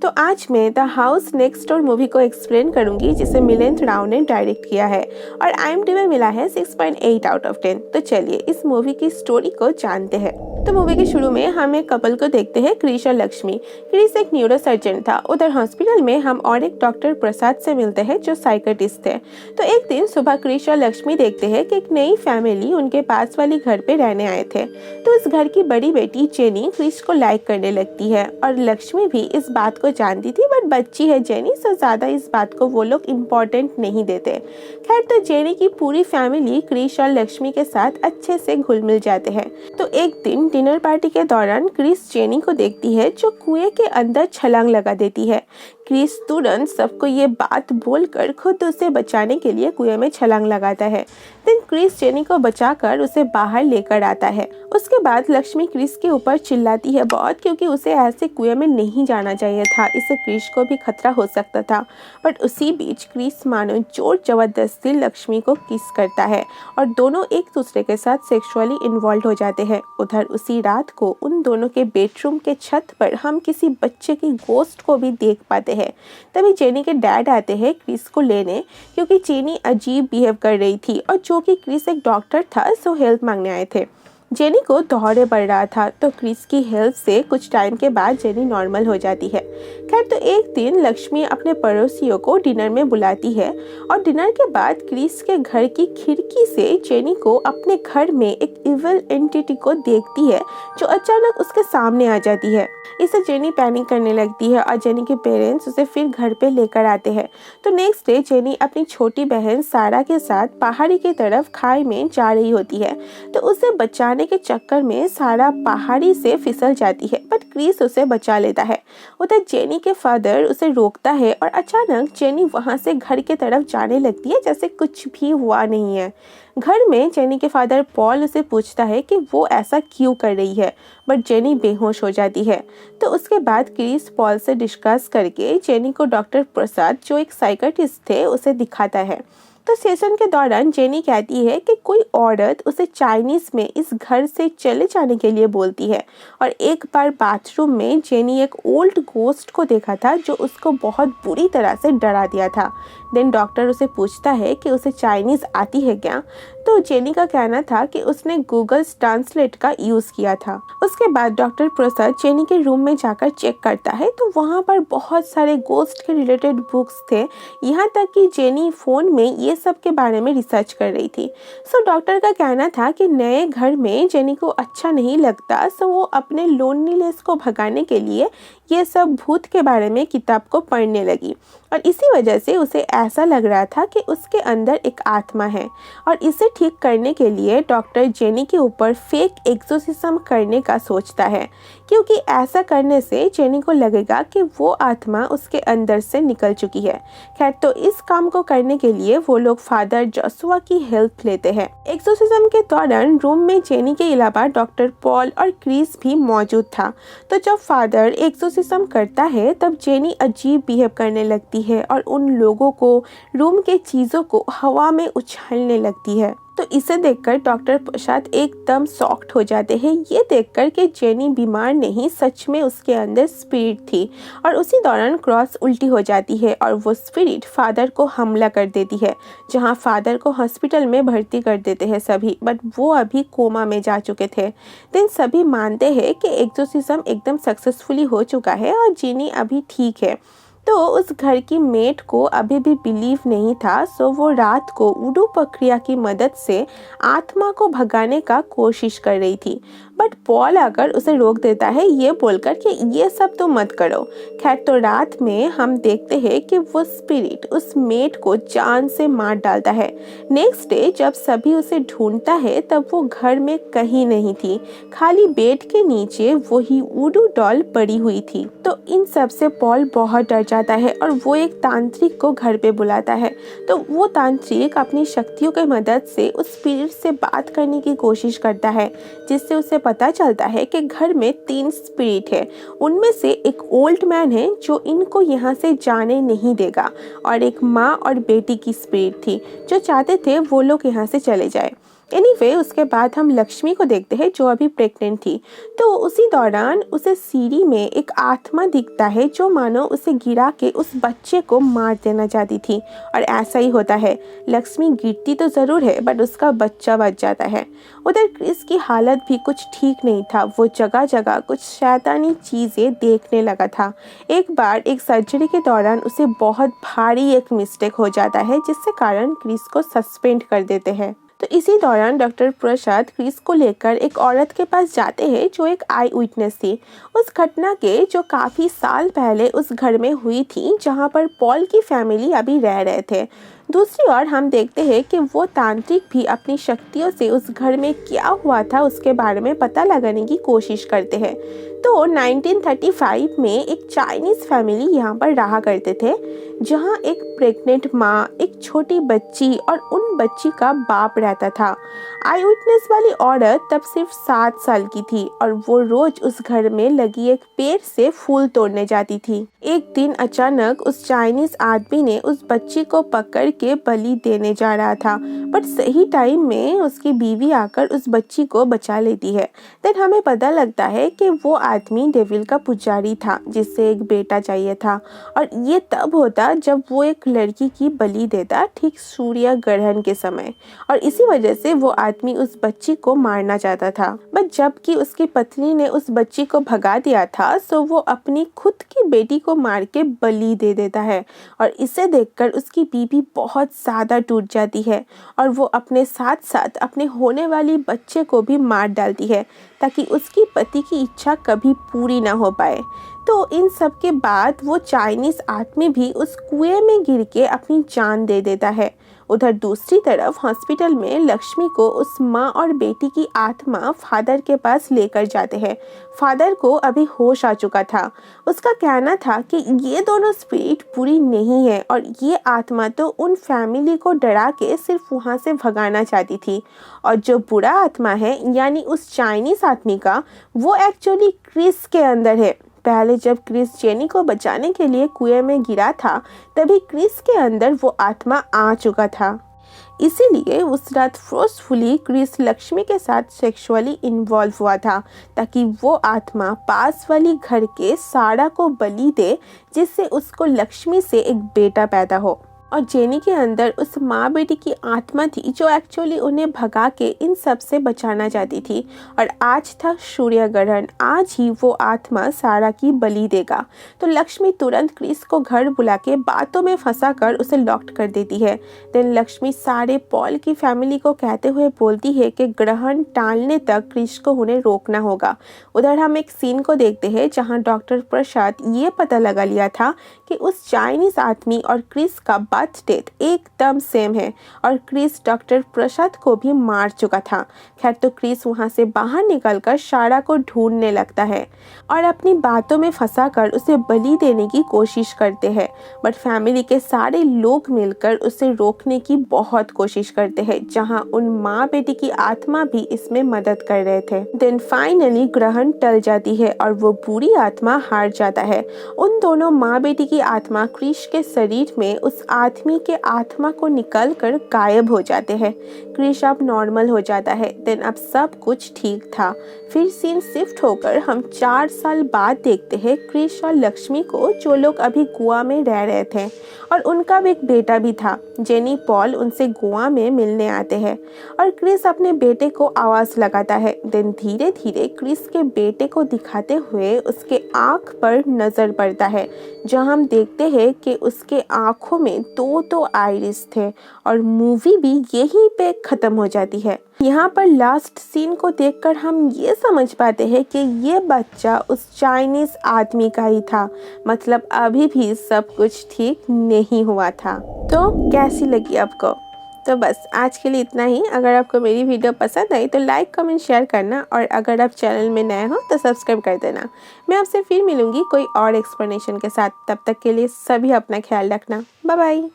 तो आज मैं the house next door movie को एक्सप्लेन करूंगी जिसे मिलिंद राव ने डायरेक्ट किया है और IMDb मिला है 6.8 आउट ऑफ 10। तो चलिए इस मूवी की स्टोरी को जानते हैं। तो मूवी के शुरू में हम एक कपल को देखते हैं, क्रिश और लक्ष्मी। क्रिश एक न्यूरोसर्जन था। उधर हॉस्पिटल में हम और एक डॉक्टर प्रसाद से मिलते हैं जो साइकेट्रिस्ट थे। तो एक दिन सुबह क्रिश और लक्ष्मी देखते हैं कि एक नई फैमिली उनके पास वाली घर पे रहने आए थे। तो इस घर की बड़ी बेटी जेनी क्रिश को लाइक करने लगती है और लक्ष्मी भी इस बात को जानती थी, बट बच्ची है जेनी, सो ज्यादा इस बात को वो लोग इम्पोर्टेंट नहीं देते। खैर, तो जेनी की पूरी फैमिली क्रिश और लक्ष्मी के साथ अच्छे से घुल मिल जाते हैं। तो एक दिन डिनर पार्टी के दौरान क्रिश जेनी को देखती है जो कुएं के अंदर छलांग लगा देती है। क्रिश तुरंत सबको ये बात बोलकर खुद उसे बचाने के लिए कुएं में छलांग लगाता है। फिर क्रिश जेनी को बचाकर उसे बाहर लेकर आता है। उसके बाद लक्ष्मी क्रिश के ऊपर चिल्लाती है बहुत, क्योंकि उसे ऐसे कुएं में नहीं जाना चाहिए था, इससे क्रिश को भी खतरा हो सकता था। बट उसी बीच क्रिश मानो जोर जबरदस्ती लक्ष्मी को किस करता है और दोनों एक दूसरे के साथ सेक्सुअली इन्वॉल्व हो जाते हैं। उधर उसी रात को उन दोनों के बेडरूम के छत पर हम किसी बच्चे की गोस्ट को भी देख पाते हैं। तभी जेनी के डैड आते हैं क्रिश को लेने, क्योंकि जेनी अजीब बिहेव कर रही थी और जो कि क्रिश एक डॉक्टर था, सो हेल्प मांगने आए थे। जेनी को दौरे पड़ रहा था, तो क्रिश की हेल्प से कुछ टाइम के बाद जेनी नॉर्मल हो जाती है। खैर, तो एक दिन लक्ष्मी अपने पड़ोसियों को डिनर में बुलाती है और डिनर के बाद क्रिश के घर की खिड़की से जेनी को अपने घर में एक इविल एंटिटी को देखती है जो अचानक उसके सामने आ जाती है। इससे जेनी पैनिक करने लगती है और जेनी के पेरेंट्स उसे फिर घर पे लेकर आते हैं। तो नेक्स्ट डे जेनी अपनी छोटी बहन सारा के साथ पहाड़ी की तरफ खाई में जा रही होती है। तो उसे बचाने के चक्कर में सारा पहाड़ी से फिसल जाती है, बट क्रिश उसे बचा लेता है। उधर जेनी के फादर उसे रोकता है और अचानक जेनी वहां से घर के तरफ जाने लगती है जैसे कुछ भी हुआ नहीं है। घर में जेनी के फादर पॉल उसे पूछता है कि वो ऐसा क्यों कर रही है, बट जेनी बेहोश हो जाती है। तो उसके बाद क्रिश पॉल से डिस्कस करके जेनी को डॉक्टर प्रसाद, जो एक साइकेट्रिस्ट थे, उसे दिखाता है। तो सेशन के दौरान जेनी कहती है कि कोई औरत उसे चाइनीज में इस घर से चले जाने के लिए बोलती है और एक बार बाथरूम में जेनी एक ओल्ड गोस्ट को देखा था जो उसको बहुत बुरी तरह से डरा दिया था। देन डॉक्टर उसे पूछता है कि उसे चाइनीज आती है क्या। तो जेनी का कहना था कि उसने गूगल ट्रांसलेट का यूज़ किया था। उसके बाद डॉक्टर प्रसाद जेनी के रूम में जाकर चेक करता है, तो वहाँ पर बहुत सारे गोस्ट के रिलेटेड बुक्स थे, यहाँ तक कि जेनी फ़ोन में ये सब के बारे में रिसर्च कर रही थी। सो डॉक्टर का कहना था कि नए घर में जेनी को अच्छा नहीं लगता, सो वो अपने लोनलीनेस को भगाने के लिए ये सब भूत के बारे में किताब को पढ़ने लगी और इसी वजह से उसे ऐसा लग रहा था कि उसके अंदर एक आत्मा है और इसे ठीक करने के लिए डॉक्टर जेनी के ऊपर फेक एक्सोर्सिज्म करने का सोचता है, क्योंकि ऐसा करने से जेनी को लगेगा कि वो आत्मा उसके अंदर से निकल चुकी है। खैर, तो इस काम को करने के लिए वो लोग फादर जोशुआ की हेल्प लेते हैं। एक्सोर्सिज्म के दौरान रूम में जेनी के अलावा डॉक्टर पॉल और क्रिश भी मौजूद था। तो जब फादर एक्सोर्सिज्म करता है तब जेनी अजीब बिहेव करने लगती है और उन लोगों को, रूम के चीज़ों को हवा में उछालने लगती है। तो इसे देखकर डॉक्टर प्रसाद एकदम शॉक्ड हो जाते हैं, ये देखकर कि जेनी बीमार नहीं, सच में उसके अंदर स्पिरिट थी। और उसी दौरान क्रॉस उल्टी हो जाती है और वो स्पिरिट फादर को हमला कर देती है, जहां फादर को हॉस्पिटल में भर्ती कर देते हैं सभी, बट वो अभी कोमा में जा चुके थे। देन सभी मानते हैं कि एक्सोर्सिज्म एकदम सक्सेसफुली हो चुका है और जेनी अभी ठीक है। तो उस घर की मेट को अभी भी बिलीव नहीं था, सो वो रात को वुडू प्रक्रिया की मदद से आत्मा को भगाने का कोशिश कर रही थी, बट पॉल आकर उसे रोक देता है ये बोलकर कि ये सब तो मत करो। खैर, तो रात में हम देखते हैं कि वो स्पिरिट उस मेट को जान से मार डालता है। नेक्स्ट डे जब सभी उसे ढूंढता है तब वो घर में कहीं नहीं थी, खाली बेड के नीचे वही वुडू डॉल पड़ी हुई थी। तो इन सब से पॉल बहुत डर जाता है और वो एक तांत्रिक को घर पे बुलाता है। तो वो तांत्रिक अपनी शक्तियों की मदद से उस स्पिरिट से बात करने की कोशिश करता है, जिससे उसे पता चलता है कि घर में 3 स्पिरिट है। उनमें से एक ओल्ड मैन है जो इनको यहाँ से जाने नहीं देगा और एक माँ और बेटी की स्पिरिट थी जो चाहते थे वो लोग यहाँ से चले जाए। एनीवे उसके बाद हम लक्ष्मी को देखते हैं जो अभी प्रेग्नेंट थी। तो उसी दौरान उसे सीढ़ी में एक आत्मा दिखता है जो मानो उसे गिरा के उस बच्चे को मार देना चाहती थी, और ऐसा ही होता है। लक्ष्मी गिरती तो ज़रूर है बट उसका बच्चा बच जाता है। उधर क्रिस की हालत भी कुछ ठीक नहीं था। वो जगह जगह कुछ शैतानी चीज़ें देखने लगा था। एक बार एक सर्जरी के दौरान उसे बहुत भारी एक मिस्टेक हो जाता है जिससे कारण क्रिस को सस्पेंड कर देते हैं। तो इसी दौरान डॉक्टर प्रसाद क्रिस को लेकर एक औरत के पास जाते हैं जो एक आई विटनेस थी उस घटना के जो काफ़ी साल पहले उस घर में हुई थी जहां पर पॉल की फैमिली अभी रह रहे थे। दूसरी ओर हम देखते हैं कि वो तांत्रिक भी अपनी शक्तियों से उस घर में क्या हुआ था उसके बारे में पता लगाने की कोशिश करते हैं। तो 1935 में एक चाइनीज़ फैमिली यहाँ पर रहा करते थे जहाँ एक प्रेग्नेंट माँ, एक छोटी बच्ची और उन बच्ची का बाप रहता था। आई विटनेस वाली औरत तब सिर्फ 7 साल की थी और वो रोज उस घर में लगी एक पेड़ से फूल तोड़ने जाती थी। एक दिन अचानक उस चाइनीज आदमी ने उस बच्ची को पकड़ के बलि देने जा रहा था, बट सही टाइम में उसकी बीवी आकर उस बच्ची को बचा लेती है। देन हमें पता लगता है कि वो आदमी डेविल का पुजारी था जिससे एक बेटा चाहिए था, और ये तब होता जब वो एक लड़की की बलि देता ठीक सूर्य ग्रहण के समय, और इसी वजह से वो आदमी उस बच्ची को मारना चाहता था। बट जबकि उसकी पत्नी ने उस बच्ची को भगा दिया था तो वो अपनी खुद की बेटी को मार के बलि दे देता है, और इसे देखकर उसकी बीवी बहुत ज़्यादा टूट जाती है और वो अपने साथ साथ अपने होने वाली बच्चे को भी मार डालती है ताकि उसकी पति की इच्छा कभी पूरी ना हो पाए। तो इन सब के बाद वो चाइनीज़ आदमी भी उस कुएं में गिर के अपनी जान दे देता है। उधर दूसरी तरफ हॉस्पिटल में लक्ष्मी को उस माँ और बेटी की आत्मा फादर के पास लेकर जाते हैं। फादर को अभी होश आ चुका था। उसका कहना था कि ये दोनों स्पिरिट पूरी नहीं है और ये आत्मा तो उन फैमिली को डरा के सिर्फ वहाँ से भगाना चाहती थी, और जो बुरा आत्मा है यानी उस चाइनीज़ आदमी का, वो एक्चुअली क्रिस के अंदर है। पहले जब क्रिस जेनी को बचाने के लिए कुएं में गिरा था तभी क्रिस के अंदर वो आत्मा आ चुका था। इसीलिए उस रात फोर्सफुली क्रिस लक्ष्मी के साथ सेक्सुअली इन्वॉल्व हुआ था ताकि वो आत्मा पास वाली घर के सारा को बलि दे जिससे उसको लक्ष्मी से एक बेटा पैदा हो। और जेनी के अंदर उस माँ बेटी की आत्मा थी जो एक्चुअली उन्हें भगा के इन सब से बचाना चाहती थी, और आज था सूर्य ग्रहण, आज ही वो आत्मा सारा की बलि देगा। तो लक्ष्मी तुरंत क्रिस को घर बुला के बातों में फंसा कर उसे लॉक कर देती है। देन लक्ष्मी सारे पॉल की फैमिली को कहते हुए बोलती है कि ग्रहण टालने तक क्रिस को उन्हें रोकना होगा। उधर हम एक सीन को देखते हैं जहाँ डॉक्टर प्रसाद ये पता लगा लिया था कि उस चाइनीज आदमी और क्रिस का बर्थ डेट एकदम सेम है और क्रिस डॉक्टर प्रसाद को भी मार चुका था। खैर, तो क्रिस वहां से बाहर निकलकर सारा को ढूंढने लगता है और अपनी बातों में फंसाकर उसे बलि देने की कोशिश करते हैं, बट फैमिली के सारे लोग मिलकर उसे रोकने की बहुत कोशिश करते हैं, जहां उन माँ बेटी की आत्मा भी इसमें मदद कर रहे थे। देन फाइनली ग्रहण टल जाती है और वो बुरी आत्मा हार जाता है। उन दोनों माँ बेटी की आत्मा क्रिस के शरीर में उस आदमी के आत्मा को निकल कर गायब हो जाते हैं। क्रिस अब नॉर्मल हो जाता है। देन अब सब कुछ ठीक था। फिर सीन शिफ्ट होकर हम 4 साल बाद देखते हैं क्रिस और लक्ष्मी को, जो लोग अभी गोवा में रह रहे थे, और उनका भी एक बेटा भी था। जेनी पॉल उनसे गोवा में मिलने आते हैं और क्रिस अपने बेटे को आवाज़ लगाता है। देन धीरे धीरे क्रिस के बेटे को दिखाते हुए उसके आँख पर नज़र पड़ता है, जहाँ हम देखते हैं कि उसके आँखों में दो आइरिस थे, और मूवी भी यहीं पे ख़त्म हो जाती है। यहाँ पर लास्ट सीन को देखकर हम ये समझ पाते हैं कि ये बच्चा उस चाइनीज़ आदमी का ही था, मतलब अभी भी सब कुछ ठीक नहीं हुआ था। तो कैसी लगी आपको? तो बस आज के लिए इतना ही। अगर आपको मेरी वीडियो पसंद आई तो लाइक कमेंट शेयर करना, और अगर आप चैनल में नए हो तो सब्सक्राइब कर देना। मैं आपसे फिर मिलूंगी कोई और एक्सप्लेनेशन के साथ। तब तक के लिए सभी अपना ख्याल रखना। Bye bye.